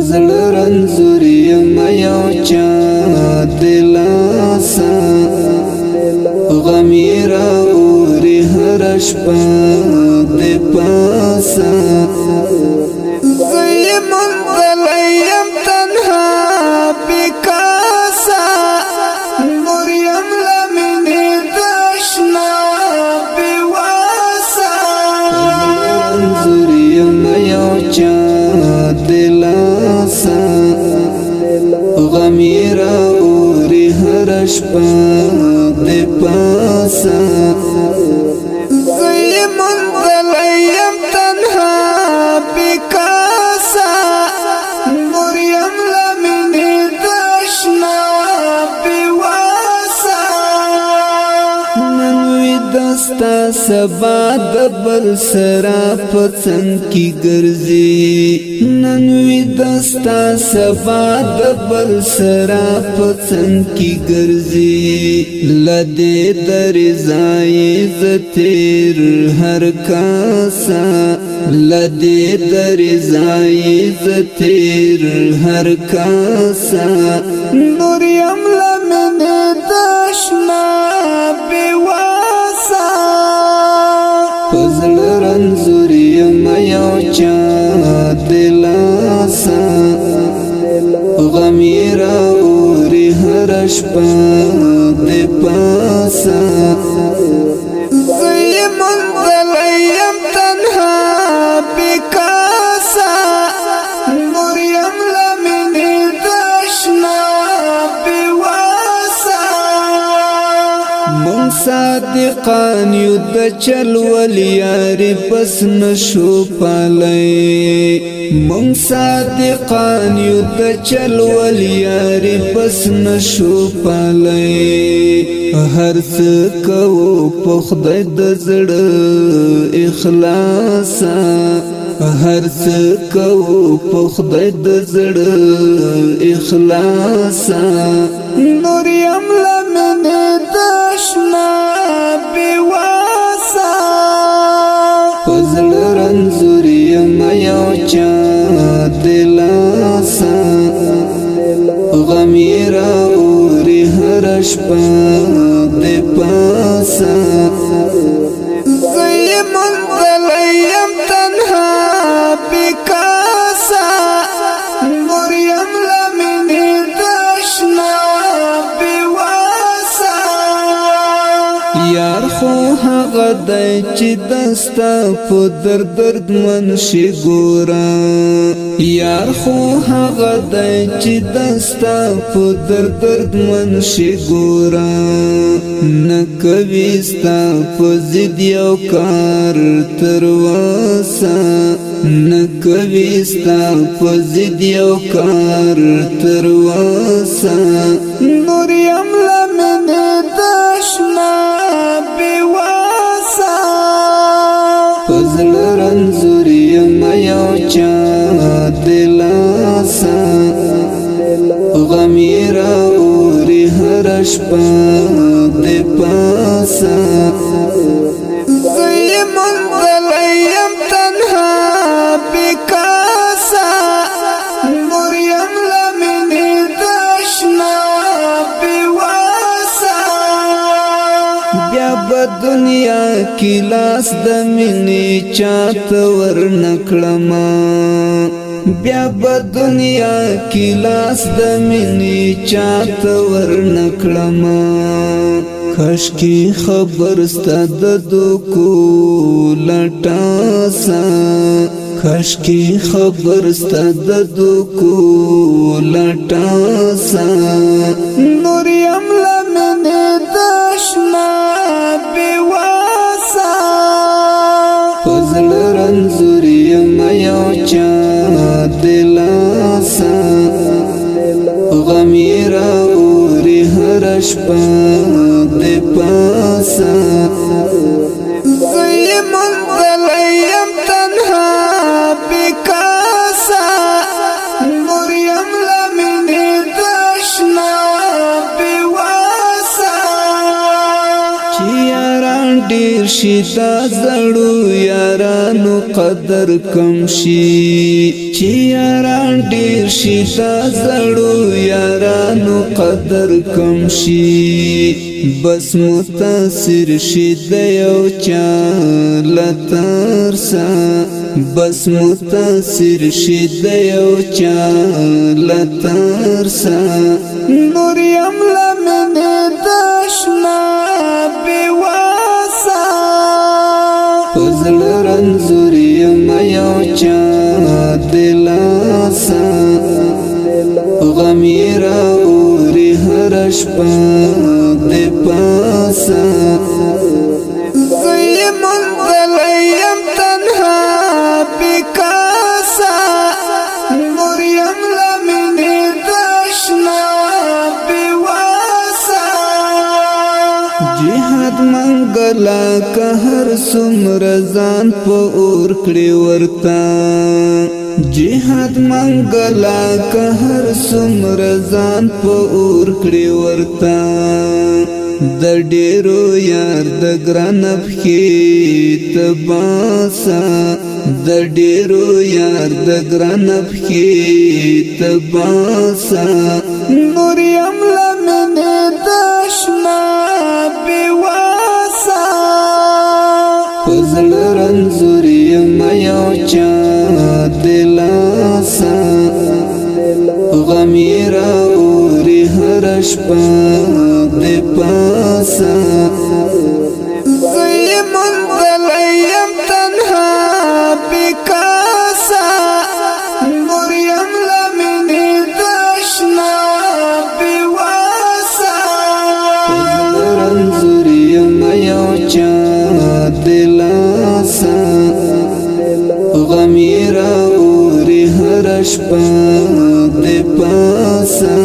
پزړ رنځوري یم یو چا دلاسا غمی راوړي هر شپه د پاسا زیم دلیم تنها بکاسا مریم لمنی دشنا بواسا رنځوري یم یو چا دلاسا غمی راوړي هر شپه د پاسا زیم دلیم تنها بکاسا مریم لمنی دشنا بواسا ننوی دستا سبا دبل سرا پڅن کی ګرځي ننوی دستا سبا دبل سرا پڅن کی ګرځي لدې در زای زتیر هر کاسا لدې در زای زتیر هر کاسا مریم لمنه دشنا بواسا پزړ رنځوري یم یو چا دلاسا غمی راوړي هر شپه د پاسا زیم دلیم تنها بکاسا مریم لمنی دشنا بواسا من صادقان یو د چل ولیاری پس نشو پالی من صادقان یو د چل ولیاری پس نشو پالی هر څه کوو په خدای د زړه اخلاصا هر څه کوو په خدای د زړه اخلاصا مریم لمنه دشنا بواسا پزړ رنځوري یم یو چا دلاسا غمی راوړي هر شپه د پاسا زیم دلیم تنها بکاسا مریم لمنی دشنا بواسا یار خو هغه دی چې دستا په درد منشي ګورا یار خو هغه دی چې دستا په درد منشي ګورا نکوي ستا په ضد یو کار تر واسه نکوي ستا په ضد یو کار تر واسه مریم لمنه دشنا بواسه پزړ رنځوري یم یو چا دلاسا غمی راوړي هر شپه د پاسا زیم دلیم تنها بکاسا مریم لمنی دشنا بواسا بیا په دنیا کې لاس د مینې چاته ورنکړما بیا په دنیا کې لاس د مینې چاته ورنکړما کاش کی خبر ستاد دوکو لټاسا کاش کی خبر ستاد دوکو لټاسا مریم لمنه دشنا بواسا پزړ رنځوري یم یو چا دلاسا غمی راوړي هر شپه د پاسا زیم دلیم تنها بکاسا مریم لمنی دشنا بواسا چی یاران ډیر شي دا زړو یارانو قدر کم شي چې یاران ډیر شي دا زړو یارانو قدر کم شي بس متاثر شي د یو چا لترسا بس متاثر شي د یو چا لترسا نور یم لمنه دشنا بیواسا پزړ رنزور یم یو چا دلاسا غمی راوری هر شپه د پاسا زیم دلیم تنها بکاسا نور یم لمنی دشنا بیواسا جهاد منگلا که هر سمر ځان په اور کړي ورتا جهاد منگلا که هر سمر ځان په اور کړي ورتا د ډیرو یار د ګرانب کې تباسا د ډیرو یار د ګرانب کې تباسا نور یم لمنه دشنا بیواسا پزړ رنزور یم یو چا دلاسا غمی راوری هر شپه د پاسا زیم دلیم تنها بکاسا نور یم لمنی دشنا بیواسا رنزور یم یو چا دلاسا غمی راوری هر شپه د پاسا